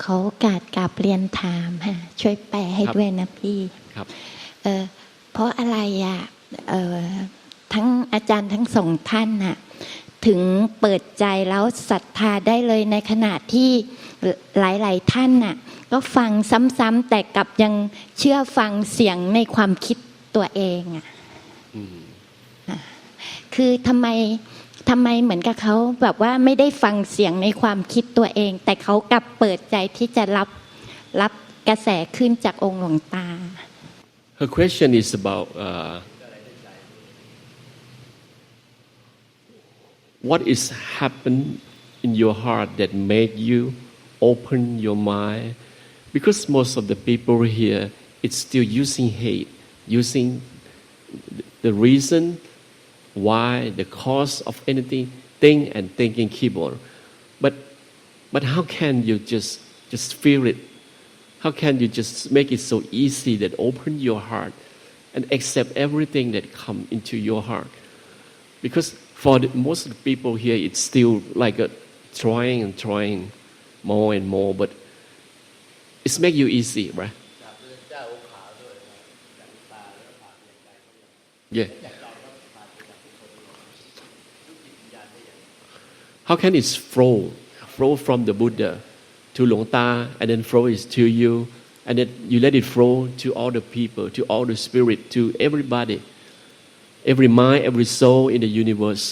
ขอโอกาสกราบเรียนถามค่ะช่วยแปลให้ด้วยนะพี่ครับเพราะอะไรทั้งอาจารย์ทั้งสองท่านน่ะถึงเปิดใจแล้วศรัทธาได้เลยในขณะที่หลายๆท่านน่ะก็ฟังซ้ำๆแต่กลับยังเชื่อฟังเสียงในความคิดตัวเองอ่ะคือทำไมเหมือนกับเขาแบบว่าไม่ได้ฟังเสียงในความคิดตัวเองแต่เขากลับเปิดใจที่จะรับกระแสขึ้นจากองค์หลวงตา Her question is about what is happened in your heart that made you open your mind because most of the people here it's still using hate using the reason why the cause of anything think and thinking keyboard but how can you just feel it how can you just make it so easy that open your heart and accept everything that come into your heart because for most of the people here it's still like trying and trying more and more but it's make you easy right yeah how can it flow from the Buddha to Luang Ta and then flow is to you and then you let it flow to all the people to all the spirit to everybody every mind every soul in the universe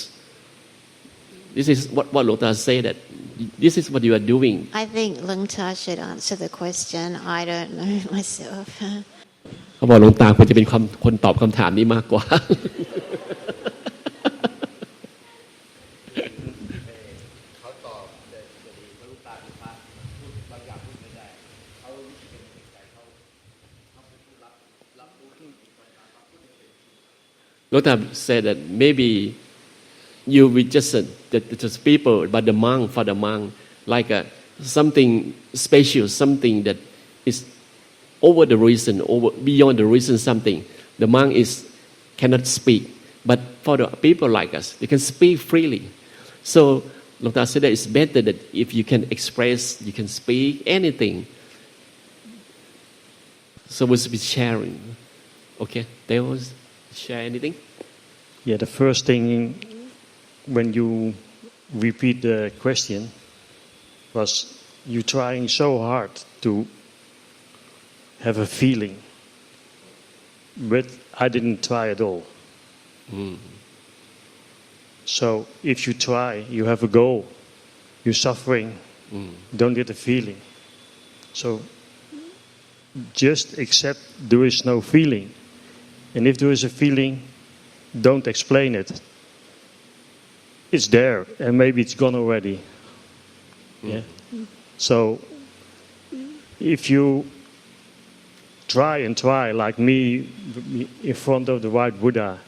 this is what Luang Ta say that this is what you are doing I think Luang Ta should answer the question I don't know myself เขาบอกหลวงตาควรจะเป็นคนตอบคำถามนี้มากกว่าLota said that maybe you rejected the people, but the monk for the monk, like something special, something that is over the reason, beyond the reason. Something the monk cannot speak, but for the people like us, they can speak freely. So Lota said that it's better that if you can express, you can speak anything. So we'll be sharing. Okay, there was. Share anything? Yeah, the first thing when you repeat the question was you trying so hard to have a feeling, but I didn't try at all. So if you try, you have a goal, you're suffering, don't get a feeling. So just accept there is no feeling. And if there is a feeling, don't explain it. It's there, and maybe it's gone already. Yeah. So if you try and try, like me, in front of the white Buddha,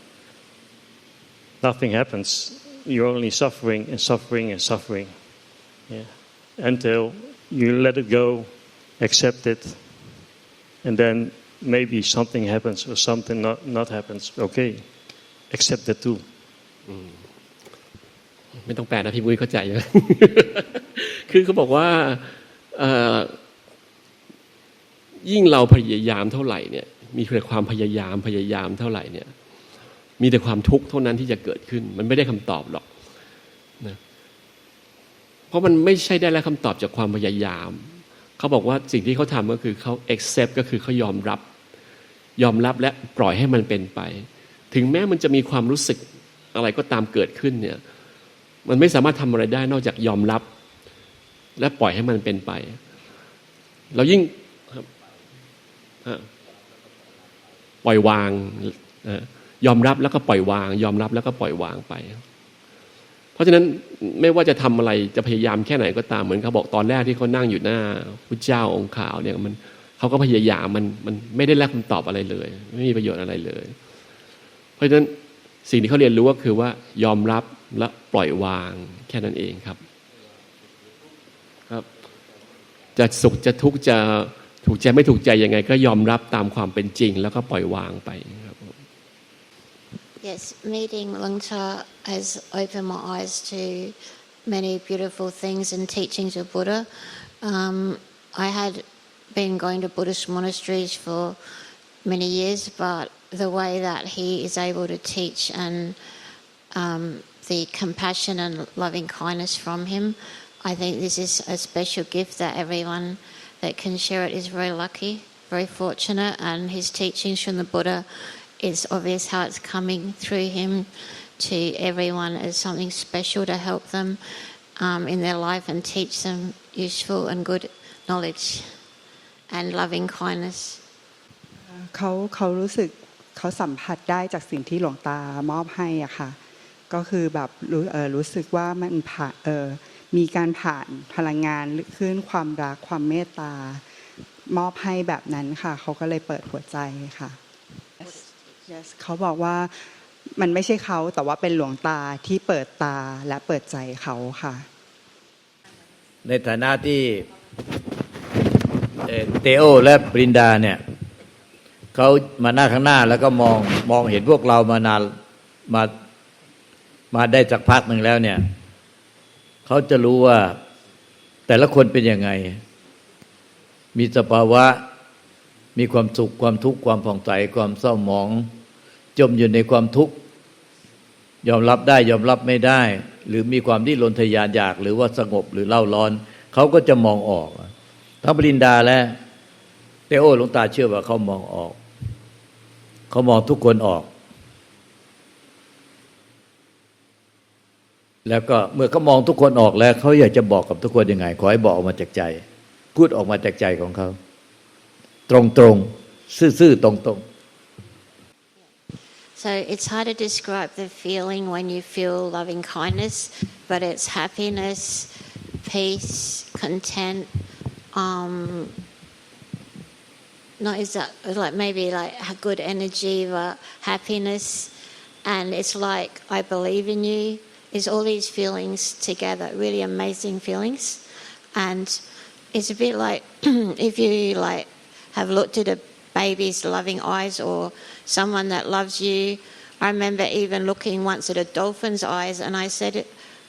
nothing happens. You're only suffering and suffering and suffering. Yeah. Until you let it go, accept it, and then maybe something happens or something not happens. Okay, accept that too. ไม่ต้องแปลนะพี่มุ้ยเข้าใจนะ คือเขาบอกว่ายิ่งเราพยายามเท่าไหร่เนี่ยมีแต่ความพยายามเท่าไหร่เนี่ยมีแต่ความทุกข์เท่านั้นที่จะเกิดขึ้นมันไม่ได้คำตอบหรอกนะเพราะมันไม่ใช่ได้แล้วคำตอบจากความพยายามเขาบอกว่าสิ่งที่เขาทำก็คือเขา accept ก็คือเขายอมรับและปล่อยให้มันเป็นไปถึงแม้มันจะมีความรู้สึกอะไรก็ตามเกิดขึ้นเนี่ยมันไม่สามารถทำอะไรได้นอกจากยอมรับและปล่อยให้มันเป็นไปเรายิ่งปล่อยวางยอมรับแล้วก็ปล่อยวางยอมรับแล้วก็ปล่อยวางไปเพราะฉะนั้นไม่ว่าจะทำอะไรจะพยายามแค่ไหนก็ตามเหมือนเขาบอกตอนแรกที่เขานั่งอยู่หน้าพุทธเจ้าองค์ขาวเนี่ยเขาก็พยายามมันไม่ได้รับคำตอบอะไรเลยไม่มีประโยชน์อะไรเลยเพราะฉะนั้นสิ่งที่เขาเรียนรู้ก็คือว่ายอมรับและปล่อยวางแค่นั้นเองครับจะสุขจะทุกข์จะถูกใจไม่ถูกใจยังไงก็ยอมรับตามความเป็นจริงแล้วก็ปล่อยวางไปครับ Yes, meeting Luang Ta has opened my eyes to many beautiful things and teachings of Buddha. I had been going to Buddhist monasteries for many years, but the way that he is able to teach and the compassion and loving kindness from him, I think this is a special gift that everyone that can share it is very lucky, very fortunate, and his teachings from the Buddha, it's obvious how it's coming through him to everyone as something special to help them in their life and teach them useful and good knowledge and loving kindness. เขารู้สึกเขาสัมผัสได้จากสิ่งที่หลวงตามอบให้อ่ะค่ะก็คือแบบรู้สึกว่ามันมีการผ่านพลังงานขึ้นความรักความเมตตามอบให้แบบนั้นค่ะเขาก็เลยเปิดหัวใจค่ะ yes เขาบอกว่ามันไม่ใช่เขาแต่ว่าเป็นหลวงตาที่เปิดตาและเปิดใจเขาค่ะในฐานะที่เตโอและปรินดาเนี่ยเขามาหน้าข้างหน้าแล้วก็มองเห็นพวกเรามานานมาได้สักพักหนึ่งแล้วเนี่ยเขาจะรู้ว่าแต่ละคนเป็นยังไงมีสภาวะมีความสุขความทุกข์ความผ่องใสความเศร้าหมองจมอยู่ในความทุกข์ยอมรับได้ยอมรับไม่ได้หรือมีความดิ้นรนทะยานอยากหรือว่าสงบหรือเล่าร้อนเขาก็จะมองออกทั้งปรินดาและเตโอหลวงตาเชื่อว่าเขามองออกเขามองทุกคนออกแล้วก็เมื่อเขามองทุกคนออกแล้วเขาอยากจะบอกกับทุกคนยังไงขอให้บอกออกมาจากใจพูดออกมาจากใจของเขาตรงๆซื่อๆตรงๆSo it's hard to describe the feeling when you feel loving kindness, but it's happiness, peace, content. Not exactly like maybe like good energy, but happiness, and it's like I believe in you. It's all these feelings together, really amazing feelings, and it's a bit like if you like have looked at a baby's loving eyes or someone that loves you. I remember even looking once at a dolphin's eyes and I said,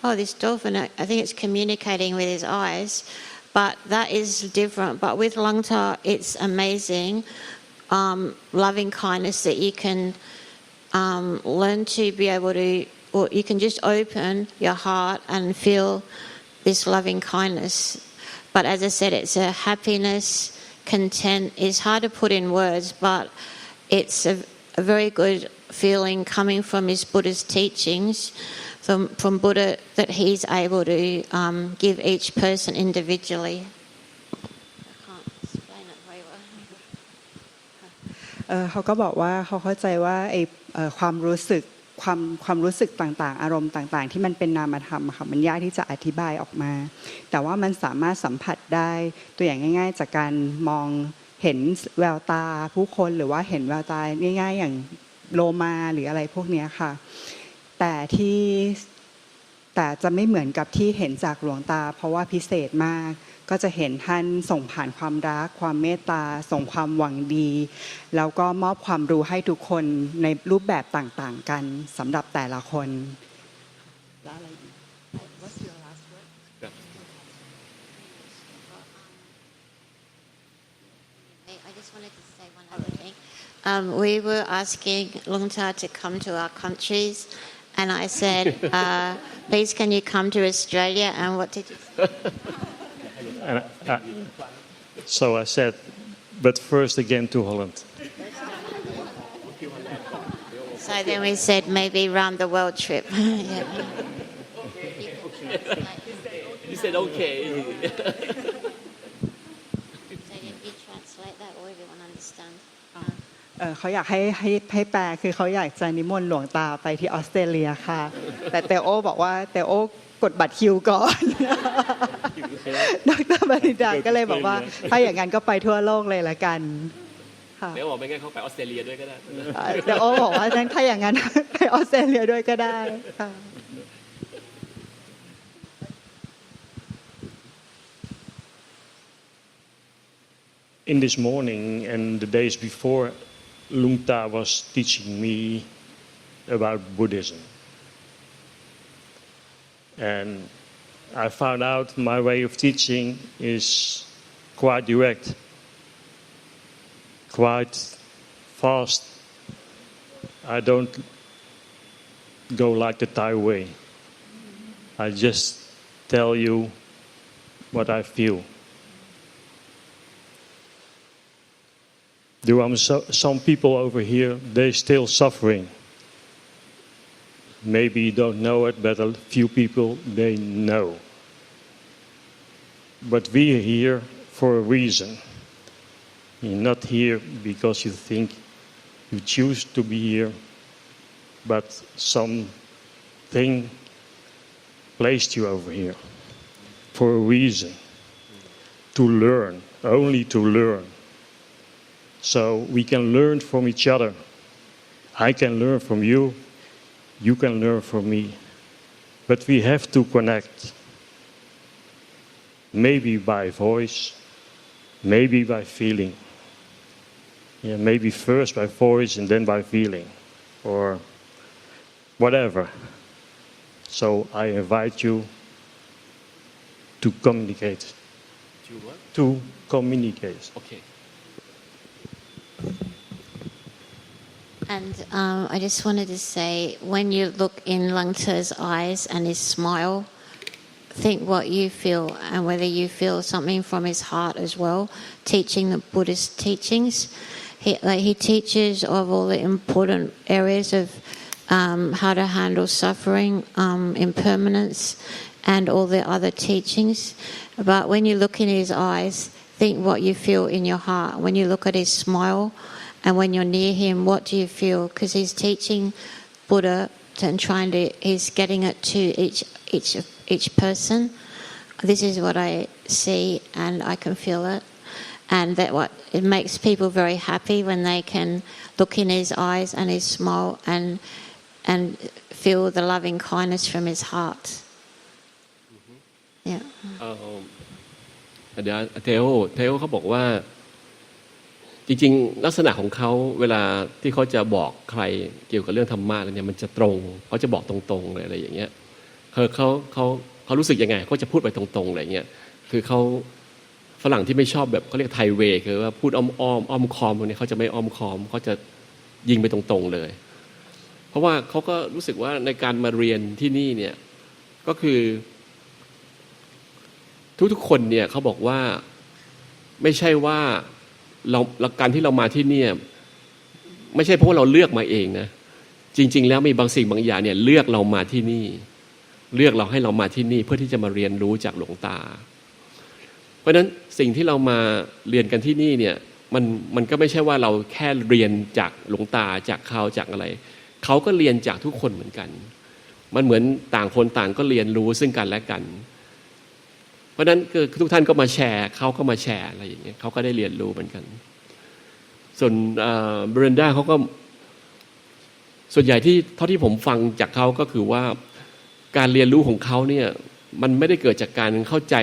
oh, this dolphin, I think it's communicating with his eyes, but that is different. But with Langta, it's amazing, loving kindness that you can learn to be able to, or you can just open your heart and feel this loving kindness. But as I said, it's a happiness, content is hard to put in words, but it's a very good feeling coming from his Buddha's teachings, from Buddha, that he's able to give each person individually. I can't explain it very well. เขาก็บอกว่าเขาเข้าใจว่าไอ้ความรู้สึกต่างๆอารมณ์ต่างๆที่มันเป็นนามธรรมค่ะมันยากที่จะอธิบายออกมาแต่ว่ามันสามารถสัมผัสได้ตัวอย่างง่ายๆจากการมองเห็นแววตาผู้คนหรือว่าเห็นแววตาง่ายๆอย่างโลมาหรืออะไรพวกนี้ค่ะแต่จะไม่เหมือนกับที่เห็นจากหลวงตาเพราะว่าพิเศษมากก็จะเห็นท่านส่งผ่านความรักความเมตตาส่งความหวังดีแล้วก็มอบความรู้ให้ทุกคนในรูปแบบต่างๆกันสำหรับแต่ละคน What's your last word? I just wanted to say one other thing. We were asking Lungta to come to our countries, and I said, please can you come to Australia? And what did you say? So I said, but first again to Holland. So then we said maybe round the world trip. Yeah. You said okay. So if you translate that, will everyone understand? เขาอยากให้แปลคือเขาอยากจะนิมนต์หลวงตาไปที่ออสเตรเลียค่ะแต่เตโอบอกว่าเตโอกดบัตรคิวก่อนดร.บริดาก็เลยบอกว่าถ้าอย่างนั้นก็ไปทั่วโลกเลยละกันค่ะเดี๋ยวบอกไม่งั้นเขาไปออสเตรเลียด้วยก็ได้เตโอบอกว่าถ้าอย่างนั้นไปออสเตรเลียด้วยก็ได้ค่ะ In this morning and the days before, Lungta was teaching me about Buddhism. And I found out my way of teaching is quite direct, quite fast. I don't go like the Thai way. I just tell you what I feel. There are some people over here, they're still suffering. Maybe you don't know it, but a few people, they know. But we are here for a reason. You're not here because you think you choose to be here, but something placed you over here for a reason. To learn, only to learn. So we can learn from each other. I can learn from you, you can learn from me. But we have to connect. Maybe by voice, maybe by feeling. Yeah, maybe first by voice and then by feeling, or whatever. So I invite you to communicate. To what? To communicate. Okay. And I just wanted to say, when you look in Lung Te's eyes and his smile, think what you feel and whether you feel something from his heart as well, teaching the Buddhist teachings. He teaches of all the important areas of how to handle suffering, impermanence, and all the other teachings. But when you look in his eyes, think what you feel in your heart. When you look at his smile, and when you're near him, what do you feel? Because he's teaching Buddha and he's getting it to each person. This is what I see, and I can feel it. And it makes people very happy when they can look in his eyes and his smile and feel the loving kindness from his heart. Yeah. เดี๋ยวเทโอเขาบอกว่าจริงๆลักษณะของเขาเวลาที่เขาจะบอกใครเกี่ยวกับเรื่องธรรมะเนี่ยมันจะตรงเขาจะบอกตรงๆเลยอะไรอย่างเงี้ยเขารู้สึกยังไงเขาจะพูดไปตรงๆอะไรเงี้ยคือเขาฝรั่งที่ไม่ชอบแบบเขาเรียกไทเวย์คือว่าพูดอ้อมคอมพวกนี้เขาจะไม่อ้อมคอมเขาจะยิงไปตรงๆเลยเพราะว่าเขาก็รู้สึกว่าในการมาเรียนที่นี่เนี่ยก็คือทุกๆคนเนี่ยเขาบอกว่าไม่ใช่ว่าการที่เรามาที่นี่ไม่ใช่เพราะว่าเราเลือกมาเองนะจริงๆแล้วมีบางสิ่งบางอย่างเนี่ยเลือกเรามาที่นี่เลือกเราให้เรามาที่นี่เพื่อที่จะมาเรียนรู้จากหลวงตาเพราะฉะนั้นสิ่งที่เรามาเรียนกันที่นี่เนี่ยมันก็ไม่ใช่ว่าเราแค่เรียนจากหลวงตาจากเขาจากอะไรเขาก็เรียนจากทุกคนเหมือนกันมันเหมือนต่างคนต่างก็เรียนรู้ซึ่งกันและกันเพราะฉะนั้นคือทุกท่านก็มาแชร์เขาก็มาแชร์อะไรอย่างเงี้ยเขาก็ได้เรียนรู้เหมือนกันส่วนเบรนด้าเขาก็ส่วนใหญ่ที่เท่าที่ผมฟังจากเขาก็คือว่าการเรียนรู้ของเขาเนี่ยมันไม่ได้เกิดจากการเข้าใจ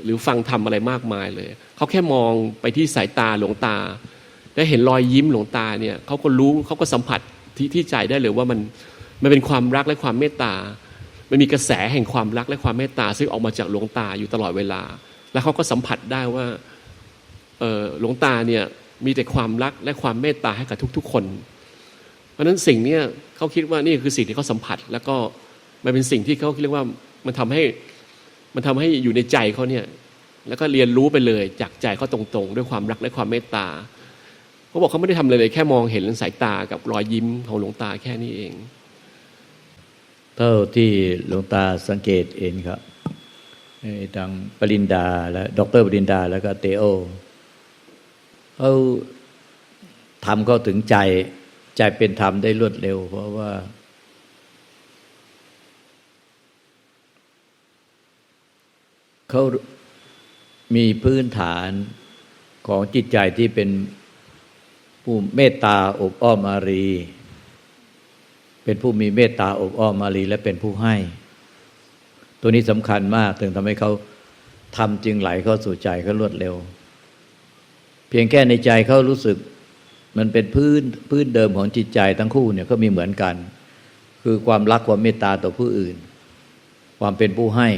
หรือฟังธรรมอะไรมากมายเลยเขาแค่มองไปที่สายตาหลวงตาและเห็นรอยยิ้มหลวงตาเนี่ยเขาก็รู้เขาก็สัมผัสที่ใจได้เลยว่ามันเป็นความรักและความเมตตามันมีกระแสแห่งความรักและความเมตตาซึ่งออกมาจากหลวงตาอยู่ตลอดเวลาแล้วเขาก็สัมผัสได้ว่าหลวงตาเนี่ยมีแต่ความรักและความเมตตาให้กับทุกๆคนเพราะฉะนั้นสิ่งนี้เขาคิดว่านี่คือสิ่งที่เขาสัมผัสแล้วก็มันเป็นสิ่งที่เขาเรียกว่ามันทำให้อยู่ในใจเขาเนี่ยแล้วก็เรียนรู้ไปเลยจากใจเขาตรงๆด้วยความรักและความเมตตาเขาบอกเขาไม่ได้ทำอะไรเลยแค่มองเห็นสายตากับรอยยิ้มของหลวงตาแค่นี้เองเท่าที่หลวงตาสังเกตเองครับทางปริญดาและดร.ปริญดาแล้วก็เตโอเขาทำเข้าถึงใจเป็นธรรมได้รวดเร็วเพราะว่าเขามีพื้นฐานของจิตใจที่เป็นผู้เมตตาอบอ้อมอารีเป็นผู้มีเมตตาอบอ้อมอารีและเป็นผู้ให้ตัวนี้สำคัญมากถึงทำให้เขาทำจึงไหลเข้าสู่ใจเขารวดเร็วเพียงแค่ในใจเขารู้สึกมันเป็นพื้นเดิมของจิตใจทั้งคู่เนี่ยก็มีเหมือนกันคือความรักความเมตตาต่อผู้อื่นความเป็นผู้ให้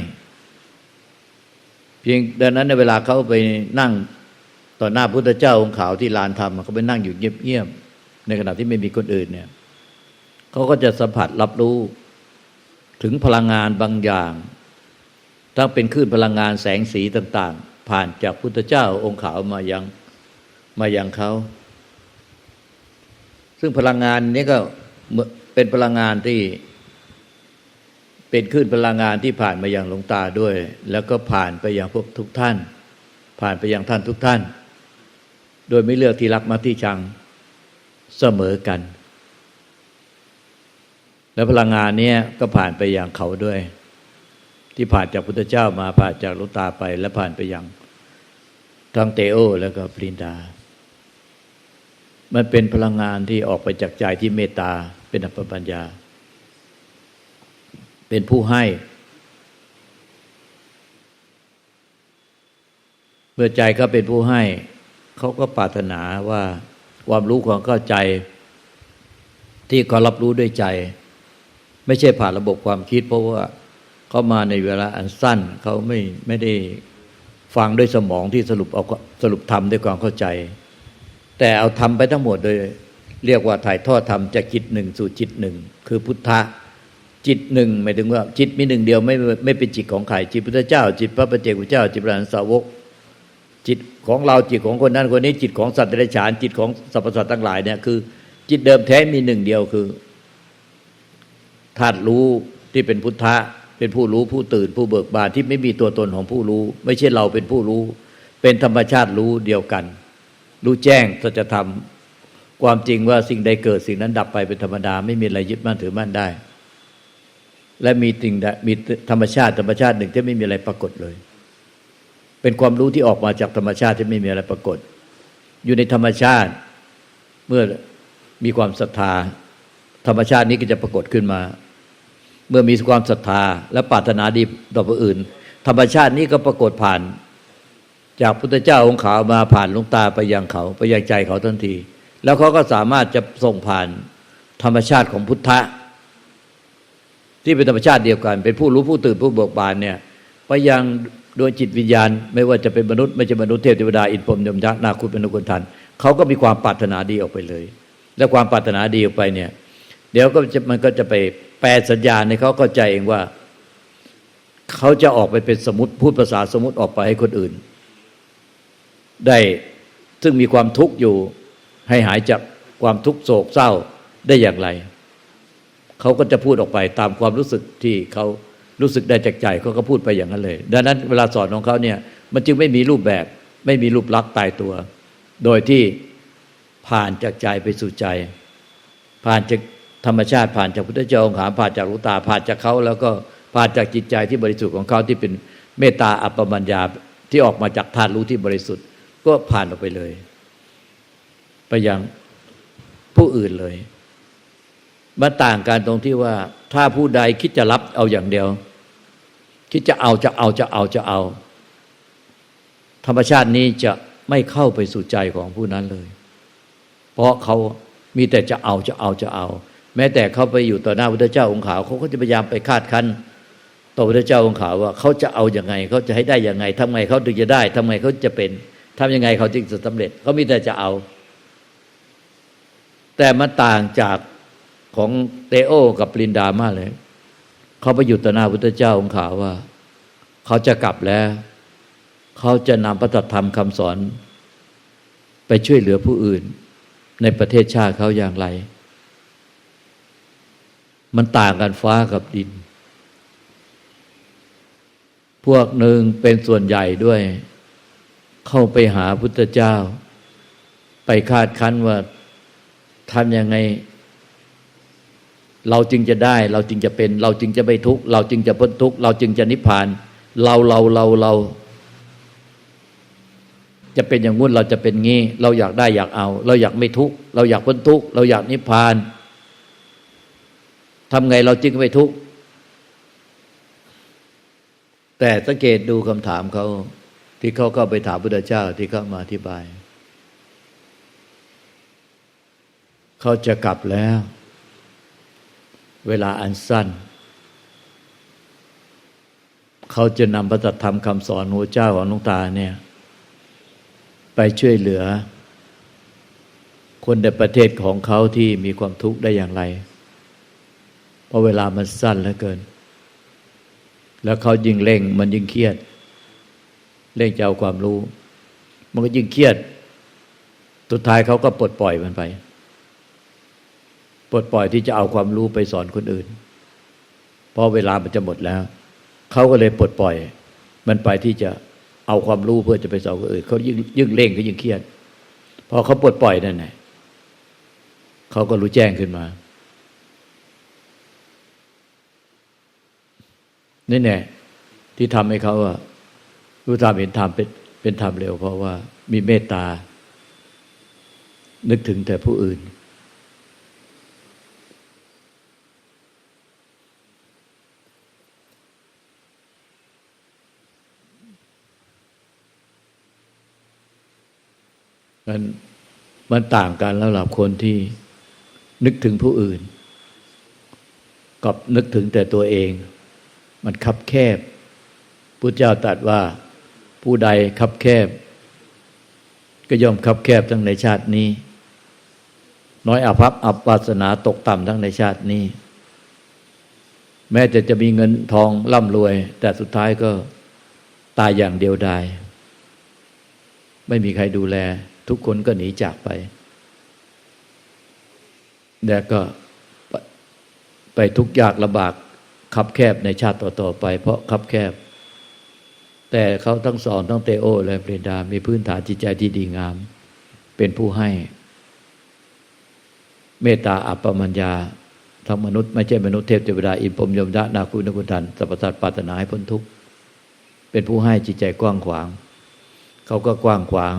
เพียงดังนั้นในเวลาเขาไปนั่งต่อหน้าพุทธเจ้าองค์ขาวที่ลานธรรมเขาไปนั่งอยู่เงียบๆในขณะที่ไม่มีคนอื่นเนี่ยเขาก็จะสัมผัสรับรู้ถึงพลังงานบางอย่างทั้งเป็นคลื่นพลังงานแสงสีต่างๆผ่านจากพุทธเจ้าองค์ขาวมายังเขาซึ่งพลังงานนี้ก็เป็นพลังงานที่เป็นคลื่นพลังงานที่ผ่านมายังหลวงตาด้วยแล้วก็ผ่านไปยังพวกทุกท่านผ่านไปยังท่านทุกท่านโดยไม่เลือกที่รักมาที่ชังเสมอกันแล้วพลังงานนี้ก็ผ่านไปยังเขาด้วยที่ผ่านจากพุทธเจ้ามาผ่านจากหลวงตาไปและผ่านไปยังทั้งเตโอแล้วก็ปรินดามันเป็นพลังงานที่ออกไปจากใจที่เมตตาเป็นอัปปปัญญาเป็นผู้ให้เมื่อใจเขาเป็นผู้ให้เขาก็ปรารถนาว่าความรู้ความเข้าใจที่เขารับรู้ด้วยใจไม่ใช่ผ่านระบบความคิดเพราะว่าเขามาในเวลาอันสั้นเขาไม่ได้ฟังด้วยสมองที่สรุปธรรมด้วยความเข้าใจแต่เอาทำไปทั้งหมดโดยเรียกว่าถ่ายทอดธรรมจากจิตหนึ่งสู่จิตหนึ่งคือพุทธะจิตหนึ่งหมายถึงว่าจิตมีหนึ่งเดียวไม่เป็นจิตของใครจิตพุทธเจ้าจิตพระปัจเจกพุทธเจ้าจิตพระอรหันตสาวกจิตของเราจิตของคนนั้นคนนี้จิตของสัตว์เดรัจฉานจิตของสรรพสัตว์ทั้งหลายเนี่ยคือจิตเดิมแท้มีหนึ่งเดียวคือธาตุรู้ที่เป็นพุทธะเป็นผู้รู้ผู้ตื่นผู้เบิกบานที่ไม่มีตัวตนของผู้รู้ไม่ใช่เราเป็นผู้รู้เป็นธรรมชาติรู้เดียวกันรู้แจ้งสัจธรรมความจริงว่าสิ่งใดเกิดสิ่งนั้นดับไปเป็นธรรมดาไม่มีอะไรยึดมั่นถือมั่นได้และมีธรรมชาติหนึ่งที่ไม่มีอะไรปรากฏเลยเป็นความรู้ที่ออกมาจากธรรมชาติที่ไม่มีอะไรปรากฏอยู่ในธรรมชาติเมื่อมีความศรัทธาธรรมชาตินี้ก็จะปรากฏขึ้นมาเมื่อมีความศรัทธาและปรารถนาดีต่อผู้อื่นธรรมชาตินี้ก็ปรากฏผ่านจากพุทธเจ้าองค์ขาวมาผ่านหลวงตาไปยังเขาไปยังใจเขาทันทีแล้วเขาก็สามารถจะส่งผ่านธรรมชาติของพุทธะที่เป็นธรรมชาติเดียวกันเป็นผู้รู้ผู้ตื่นผู้เบิกบานเนี่ยไปยังโดยจิตวิญญาณไม่ว่าจะเป็นมนุษย์ไม่ใช่มนุษย์เทพเทวดาอินทร์พรหมยมยักษ์นาคุเป็นนกุลทันเขาก็มีความปรารถนาดีออกไปเลยและความปรารถนาดีออกไปเนี่ยเดี๋ยวมันก็จะไปแปลสัญญาณให้เขาเข้าใจเองว่าเขาจะออกไปเป็นสมมุติพูดภาษาสมมุติออกไปให้คนอื่นได้ซึ่งมีความทุกข์อยู่ให้หายจากความทุกข์โศกเศร้าได้อย่างไรเขาก็จะพูดออกไปตามความรู้สึกที่เขารู้สึกได้จากใจเขาก็พูดไปอย่างนั้นเลยดังนั้นเวลาสอนของเขาเนี่ยมันจึงไม่มีรูปแบบไม่มีรูปลักษณ์ตายตัวโดยที่ผ่านจากใจไปสู่ใจผ่านจากธรรมชาติผ่านจากพุทธเจ้าองค์ขาวผ่านจากหลวงตาผ่านจากเขาแล้วก็ผ่านจากจิตใจที่บริสุทธิ์ของเขาที่เป็นเมตตาอัปปมัญญาที่ออกมาจากธาตุรู้ที่บริสุทธิ์ก็ผ่านออกไปเลยไปยังผู้อื่นเลยมันต่างกันตรงที่ว่าถ้าผู้ใดคิดจะรับเอาอย่างเดียวคิดจะเอาธรรมชาตินี้จะไม่เข้าไปสู่ใจของผู้นั้นเลยเพราะเขามีแต่จะเอาแม้แต่เขาไปอยู่ต่อหน้าพุทธเจ้าองค์ขาวเขาก็จะพยายามไปคาดคั้นต่อพุทธเจ้าองค์ขาวว่าเขาจะเอาอย่างไงเขาจะให้ได้อย่างไงทำไงเขาถึงจะได้ทำไงเขาจะเป็นทำยังไงเขาจึงจะสำเร็จเขามีแต่จะเอาแต่มันต่างจากของเตโอกับปรินดามากเลยเขาไปอยู่ต่อหน้าพุทธเจ้าองค์ขาวว่าเขาจะกลับแล้วเขาจะนำพระธรรมคำสอนไปช่วยเหลือผู้อื่นในประเทศชาติเขาอย่างไรมันต่างกันฟ้ากับดินพวกหนึ่งเป็นส่วนใหญ่ด้วยเข้าไปหาพุทธเจ้าไปคาดคั้นว่าทำยังไงเราจึงจะได้เราจึงจะเป็นเราจึงจะไม่ทุกข์เราจึงจะพ้นทุกข์เราจึงจะนิพพานเราจะเป็นอย่างงู้นเราจะเป็นงี้เราอยากได้อยากเอาเราอยากไม่ทุกข์เราอยากพ้นทุกข์เราอยากนิพพานทำไงเราจึงไม่ทุกข์แต่สังเกตดูคำถามเขาที่เขาเข้าไปถามพุทธเจ้าที่เขามาอธิบายเขาจะกลับแล้วเวลาอันสั้น เขาจะนำพระธรรมคำสอนของพระเจ้าของหลวงตาเนี่ยไปช่วยเหลือคนในประเทศของเขาที่มีความทุกข์ได้อย่างไรเพราะเวลามันสั้นเหลือเกินแล้วเขายิ่งเร่งมันยิ่งเครียดเร่งจะเอาความรู้มันก็ยิ่งเครียดสุดท้ายเขาก็ปลดปล่อยมันไปปลดปล่อยที่จะเอาความรู้ไปสอนคนอื่นเพราะเวลามันจะหมดแล้วเขาก็เลยปลดปล่อยมันไปที่จะเอาความรู้เพื่อจะไปสอนคนอื่นเขายิ่งเร่งก็ยิ่งเครียดพอเขาปลดปล่อยนั่นแหละเขาก็รู้แจ้งขึ้นมานี่แน่ที่ทำให้เขารู้ธรรมเห็นธรรมเป็นธรรมเร็วเพราะว่ามีเมตตานึกถึงแต่ผู้อื่นมันต่างกันแล้วสำหรับคนที่นึกถึงผู้อื่นกับนึกถึงแต่ตัวเองมันคับแคบพุทธเจ้าตรัสว่าผู้ใดคับแคบก็ย่อมคับแคบทั้งในชาตินี้น้อยอาภัพอับวาสนาตกต่ำทั้งในชาตินี้แม้จะมีเงินทองร่ำรวยแต่สุดท้ายก็ตายอย่างเดียวดายไม่มีใครดูแลทุกคนก็หนีจากไปแล้วก็ไปทุกข์ยากลำบากคับแคบในชาติต่อๆไปเพราะคับแคบแต่เขาทั้งสอนทั้งเตโอและเปรดามีพื้นฐานจิตใจที่ดีงามเป็นผู้ให้เมตตาอัปปมัญญาทั้งมนุษย์ไม่ใช่มนุษย์เทพเทวดาอินพรหมยมดะนาคุนกุฏันสรรพสัตว์ปรารถนาให้พ้นทุกข์เป็นผู้ให้จิตใจกว้างขวางเขาก็กว้างขวาง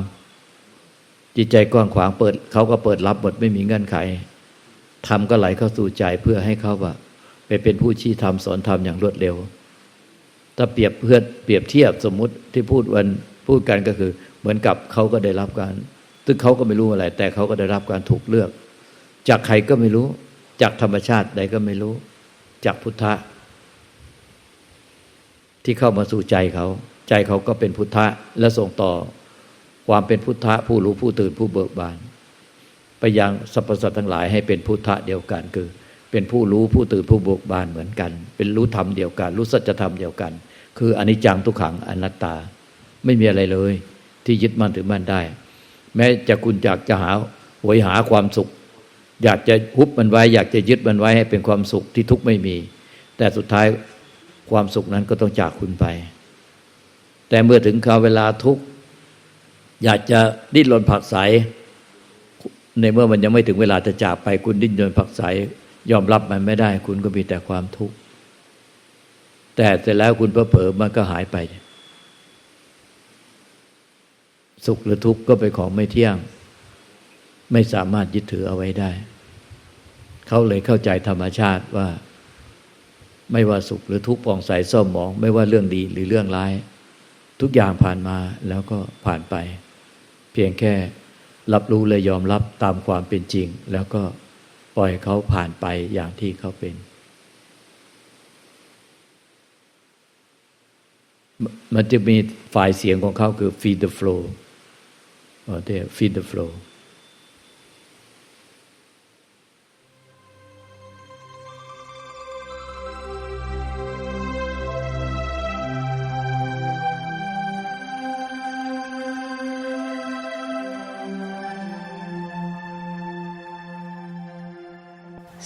จิตใจกว้างขวางเปิดเขาก็เปิดรับหมดไม่มีเงื่อนไขธรรมก็ไหลเข้าสู่ใจเพื่อให้เขาไปเป็นผู้ชี้ธรรมสอนธรรมอย่างรวดเร็วถ้าเปรียบเทียบสมมุติที่พูดกันก็คือเหมือนกับเขาก็ได้รับการซึ่งเขาก็ไม่รู้อะไรแต่เขาก็ได้รับการถูกเลือกจากใครก็ไม่รู้จากธรรมชาติใดก็ไม่รู้จากพุทธะที่เข้ามาสู่ใจเขาก็เป็นพุทธะและส่งต่อความเป็นพุทธะผู้รู้ผู้ตื่นผู้เบิกบานไปยังสรรพสัตว์ทั้งหลายให้เป็นพุทธะเดียวกันคือเป็นผู้รู้ผู้ตื่นผู้เบิกบานเหมือนกันเป็นรู้ธรรมเดียวกันรู้สัจธรรมเดียวกันคืออนิจจังทุกขังอนัตตาไม่มีอะไรเลยที่ยึดมั่นถือมั่นได้แม้จะคุณอยากจะหวยหาความสุขอยากจะฮุบมันไว้อยากจะยึดมันไว้ให้เป็นความสุขที่ทุกข์ไม่มีแต่สุดท้ายความสุขนั้นก็ต้องจากคุณไปแต่เมื่อถึงคราวเวลาทุกข์อยากจะดิ้นรนผลักไสในเมื่อมันยังไม่ถึงเวลาจะจากไปคุณดิ้นรนผลักไสยอมรับมันไม่ได้คุณก็มีแต่ความทุกข์แต่เสร็จแล้วคุณเผลอๆมันก็หายไปสุขหรือทุกข์ก็เป็นของไม่เที่ยงไม่สามารถยึดถือเอาไว้ได้เขาเลยเข้าใจธรรมชาติว่าไม่ว่าสุขหรือทุกข์ผ่องใสเศร้าหมองไม่ว่าเรื่องดีหรือเรื่องร้ายทุกอย่างผ่านมาแล้วก็ผ่านไปเพียงแค่รับรู้และยอมรับตามความเป็นจริงแล้วก็ปล่อยเขาผ่านไปอย่างที่เขาเป็นมันจะมีฝ่ายเสียงของเขาคือ feed the flow feed the flow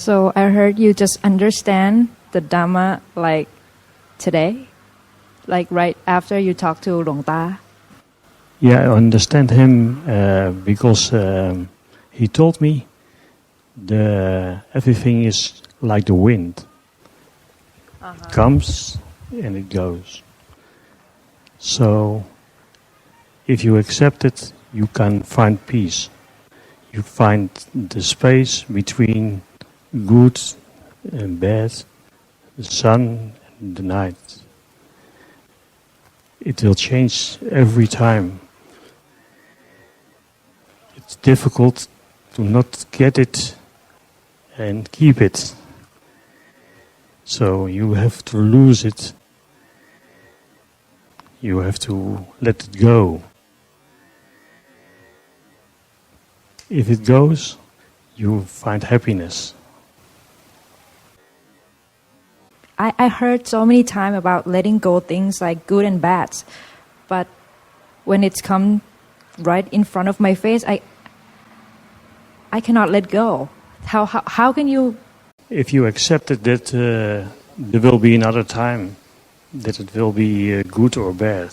So I heard you just understand the Dhamma like today, like right after you talked to Luang Ta. Yeah, I understand him because he told me everything is like the wind. It comes and it goes. So if you accept it, you can find peace. You find the space between good and bad, the sun and the night. It will change every time. It's difficult to not get it and keep it. So you have to lose it You have to let it go. If it goes, you find happiness. I heard so many times about letting go things like good and bad, but when it's come right in front of my face, I cannot let go. How can you? If you accept it that there will be another time, that it will be good or bad.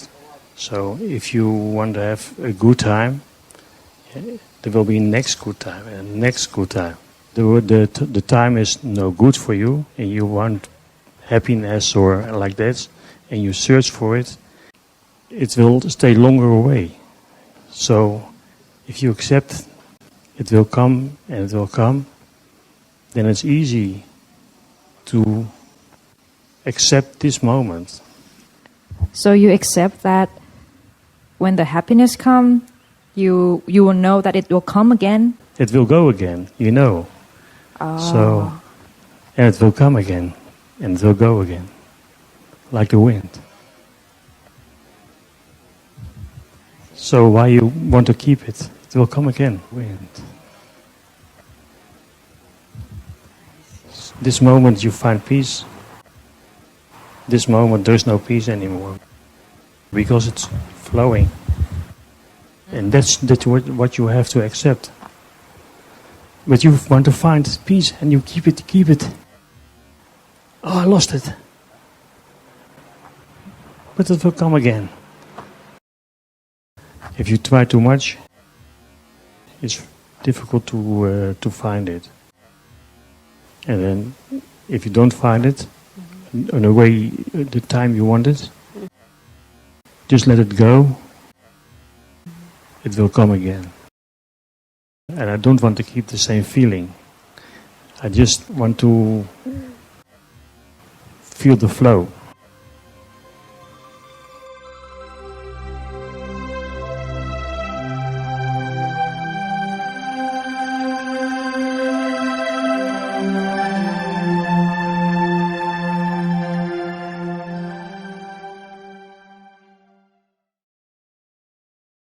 So if you want to have a good time, there will be next good time and next good time. The time is no good for you, and you want happiness or like that, and you search for it, it will stay longer away. So if you accept it will come and it will come, then it's easy to accept this moment. So you accept that when the happiness comes, you will know that it will come again. It will go again, you know. So, and it will come again, and it will go again, like the wind. So why you want to keep it? It will come again, wind. This moment you find peace. This moment there's no peace anymore, because it's flowing. And that's what you have to accept. But you want to find peace and you keep it. Oh, I lost it. But it will come again. If you try too much, it's difficult to find it. And then if you don't find it in a way, the time you want it, just let it go. It will come again. And I don't want to keep the same feeling. I just want to feel the flow.